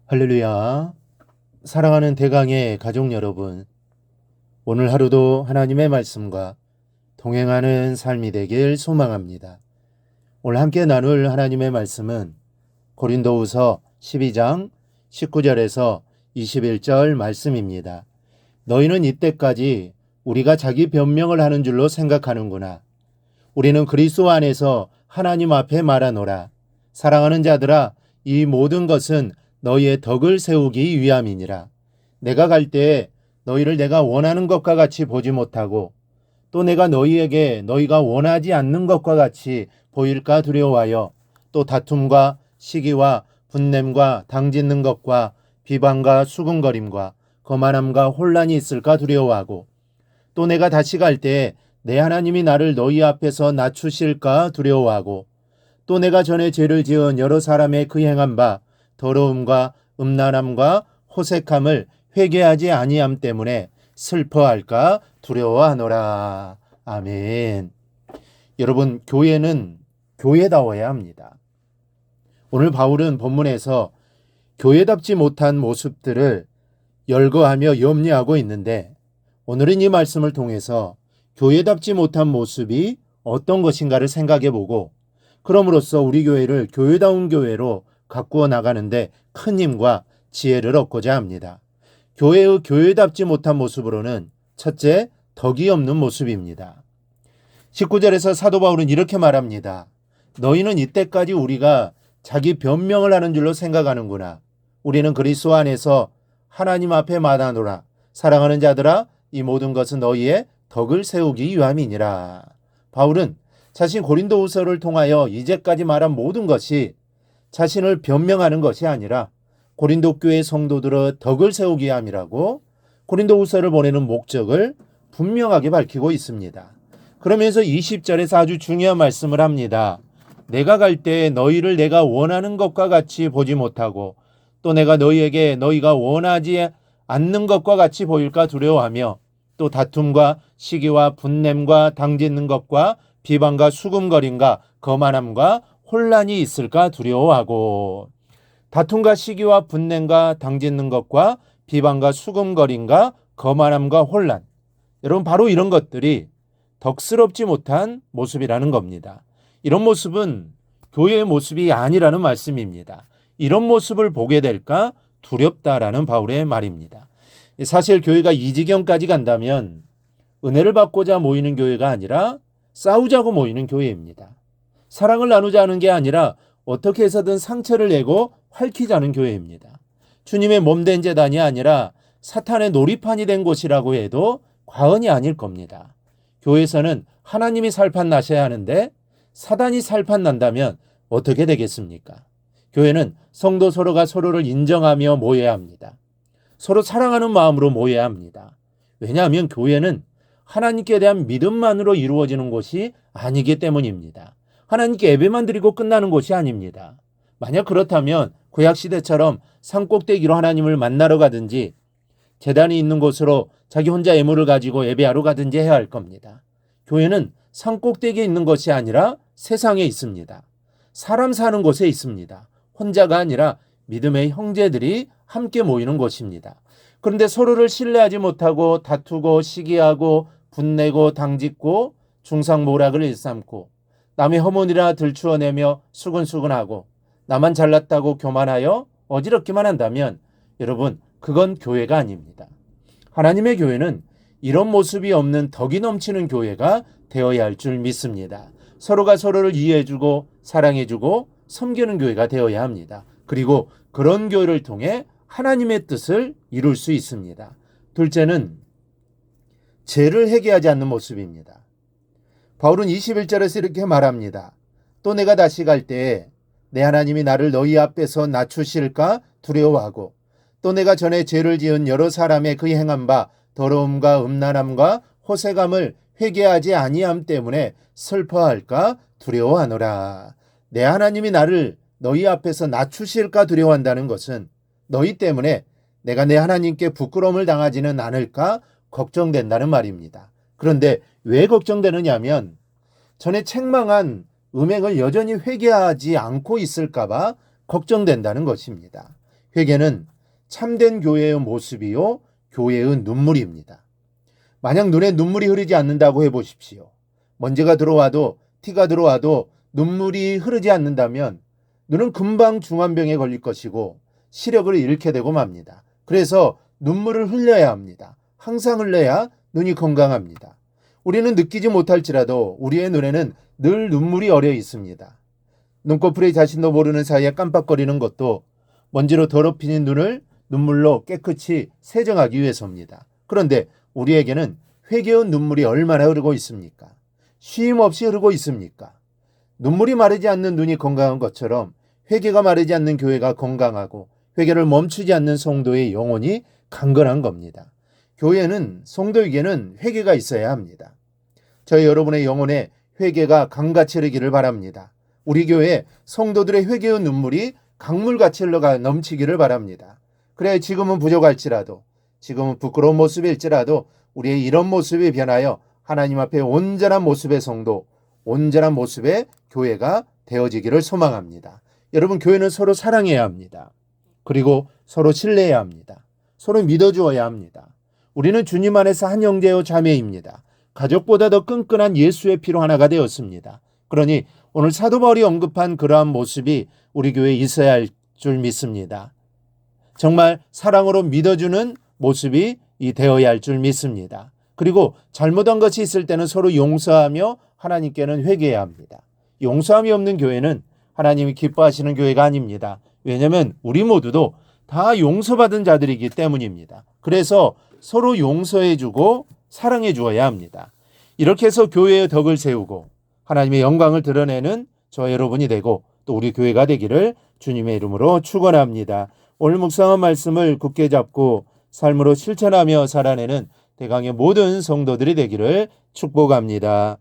할렐루야. 사랑하는 대강의 가족 여러분, 오늘 하루도 하나님의 말씀과 동행하는 삶이 되길 소망합니다. 오늘 함께 나눌 하나님의 말씀은 고린도후서 12장 19절에서 21절 말씀입니다. 너희는 이때까지 우리가 자기 변명을 하는 줄로 생각하는구나. 우리는 그리스도 안에서 하나님 앞에 말하노라. 사랑하는 자들아, 이 모든 것은 너희의 덕을 세우기 위함이니라. 내가 갈 때에 너희를 내가 원하는 것과 같이 보지 못하고 또 내가 너희에게 너희가 원하지 않는 것과 같이 보일까 두려워하여 또 다툼과 시기와 분냄과 당짓는 것과 비방과 수군거림과 거만함과 혼란이 있을까 두려워하고 또 내가 다시 갈 때에 내 하나님이 나를 너희 앞에서 낮추실까 두려워하고 또 내가 전에 죄를 지은 여러 사람의 그 행한 바 더러움과 음란함과 호색함을 회개하지 아니함 때문에 슬퍼할까 두려워하노라. 아멘. 여러분, 교회는 교회다워야 합니다. 오늘 바울은 본문에서 교회답지 못한 모습들을 열거하며 염려하고 있는데, 오늘은 이 말씀을 통해서 교회답지 못한 모습이 어떤 것인가를 생각해 보고, 그럼으로써 우리 교회를 교회다운 교회로 가꾸어 나가는데 큰 힘과 지혜를 얻고자 합니다. 교회의 교회답지 못한 모습으로는 첫째, 덕이 없는 모습입니다. 19절에서 사도 바울은 이렇게 말합니다. 너희는 이때까지 우리가 자기 변명을 하는 줄로 생각하는구나. 우리는 그리스도 안에서 하나님 앞에 말하노라. 사랑하는 자들아, 이 모든 것은 너희의 덕을 세우기 위함이니라. 바울은 자신 고린도후서를 통하여 이제까지 말한 모든 것이 자신을 변명하는 것이 아니라 고린도 교회 성도들의 덕을 세우기 위함이라고 고린도후서를 보내는 목적을 분명하게 밝히고 있습니다. 그러면서 20절에서 아주 중요한 말씀을 합니다. 내가 갈 때 너희를 내가 원하는 것과 같이 보지 못하고 또 내가 너희에게 너희가 원하지 않는 것과 같이 보일까 두려워하며 또 다툼과 시기와 분냄과 당짓는 것과 비방과 수군거림과 거만함과 혼란이 있을까 두려워하고 다툼과 시기와 분냄과 당짓는 것과 비방과 수군거림과 거만함과 혼란, 여러분 바로 이런 것들이 덕스럽지 못한 모습이라는 겁니다. 이런 모습은 교회의 모습이 아니라는 말씀입니다. 이런 모습을 보게 될까 두렵다라는 바울의 말입니다. 사실 교회가 이 지경까지 간다면 은혜를 받고자 모이는 교회가 아니라 싸우자고 모이는 교회입니다. 사랑을 나누자 하는 게 아니라 어떻게 해서든 상처를 내고 활키자는 교회입니다. 주님의 몸된 제단이 아니라 사탄의 놀이판이 된 곳이라고 해도 과언이 아닐 겁니다. 교회에서는 하나님이 살판 나셔야 하는데 사단이 살판 난다면 어떻게 되겠습니까? 교회는 성도 서로가 서로를 인정하며 모여야 합니다. 서로 사랑하는 마음으로 모여야 합니다. 왜냐하면 교회는 하나님께 대한 믿음만으로 이루어지는 곳이 아니기 때문입니다. 하나님께 예배만 드리고 끝나는 곳이 아닙니다. 만약 그렇다면 구약시대처럼 산꼭대기로 하나님을 만나러 가든지 제단이 있는 곳으로 자기 혼자 예물을 가지고 예배하러 가든지 해야 할 겁니다. 교회는 산꼭대기에 있는 것이 아니라 세상에 있습니다. 사람 사는 곳에 있습니다. 혼자가 아니라 믿음의 형제들이 함께 모이는 곳입니다. 그런데 서로를 신뢰하지 못하고 다투고 시기하고 분내고 당짓고 중상모략을 일삼고 남의 허물이나 들추어내며 수근수근하고 나만 잘났다고 교만하여 어지럽기만 한다면 여러분 그건 교회가 아닙니다. 하나님의 교회는 이런 모습이 없는 덕이 넘치는 교회가 되어야 할 줄 믿습니다. 서로가 서로를 이해해주고 사랑해주고 섬기는 교회가 되어야 합니다. 그리고 그런 교회를 통해 하나님의 뜻을 이룰 수 있습니다. 둘째는 죄를 회개하지 않는 모습입니다. 바울은 21절에서 이렇게 말합니다. 또 내가 다시 갈 때에 내 하나님이 나를 너희 앞에서 낮추실까 두려워하고 또 내가 전에 죄를 지은 여러 사람의 그 행한 바 더러움과 음란함과 호색함을 회개하지 아니함 때문에 슬퍼할까 두려워하노라. 내 하나님이 나를 너희 앞에서 낮추실까 두려워한다는 것은 너희 때문에 내가 내 하나님께 부끄러움을 당하지는 않을까 걱정된다는 말입니다. 그런데 왜 걱정되느냐면 전에 책망한 음행을 여전히 회개하지 않고 있을까 봐 걱정된다는 것입니다. 회개는 참된 교회의 모습이요 교회의 눈물입니다. 만약 눈에 눈물이 흐르지 않는다고 해보십시오. 먼지가 들어와도 티가 들어와도 눈물이 흐르지 않는다면 눈은 금방 중환병에 걸릴 것이고 시력을 잃게 되고 맙니다. 그래서 눈물을 흘려야 합니다. 항상 흘려야 눈이 건강합니다. 우리는 느끼지 못할지라도 우리의 눈에는 늘 눈물이 어려 있습니다. 눈꺼풀이 자신도 모르는 사이에 깜빡거리는 것도 먼지로 더럽혀진 눈을 눈물로 깨끗이 세정하기 위해서입니다. 그런데 우리에게는 회개의 눈물이 얼마나 흐르고 있습니까? 쉼 없이 흐르고 있습니까? 눈물이 마르지 않는 눈이 건강한 것처럼 회개가 마르지 않는 교회가 건강하고 회개를 멈추지 않는 성도의 영혼이 강건한 겁니다. 교회는 성도에게는 회개가 있어야 합니다. 저희 여러분의 영혼에 회개가 강같이 흐르기를 바랍니다. 우리 교회 성도들의 회개의 눈물이 강물같이 흘러가 넘치기를 바랍니다. 그래 지금은 부족할지라도 지금은 부끄러운 모습일지라도 우리의 이런 모습이 변하여 하나님 앞에 온전한 모습의 성도, 온전한 모습의 교회가 되어지기를 소망합니다. 여러분 교회는 서로 사랑해야 합니다. 그리고 서로 신뢰해야 합니다. 서로 믿어주어야 합니다. 우리는 주님 안에서 한 형제요 자매입니다. 가족보다 더 끈끈한 예수의 피로 하나가 되었습니다. 그러니 오늘 사도 바울이 언급한 그러한 모습이 우리 교회에 있어야 할 줄 믿습니다. 정말 사랑으로 믿어주는 모습이 되어야 할 줄 믿습니다. 그리고 잘못한 것이 있을 때는 서로 용서하며 하나님께는 회개해야 합니다. 용서함이 없는 교회는 하나님이 기뻐하시는 교회가 아닙니다. 왜냐하면 우리 모두도 다 용서받은 자들이기 때문입니다. 그래서 서로 용서해주고 사랑해 주어야 합니다. 이렇게 해서 교회의 덕을 세우고 하나님의 영광을 드러내는 저와 여러분이 되고 또 우리 교회가 되기를 주님의 이름으로 축원합니다. 오늘 묵상한 말씀을 굳게 잡고 삶으로 실천하며 살아내는 대강의 모든 성도들이 되기를 축복합니다.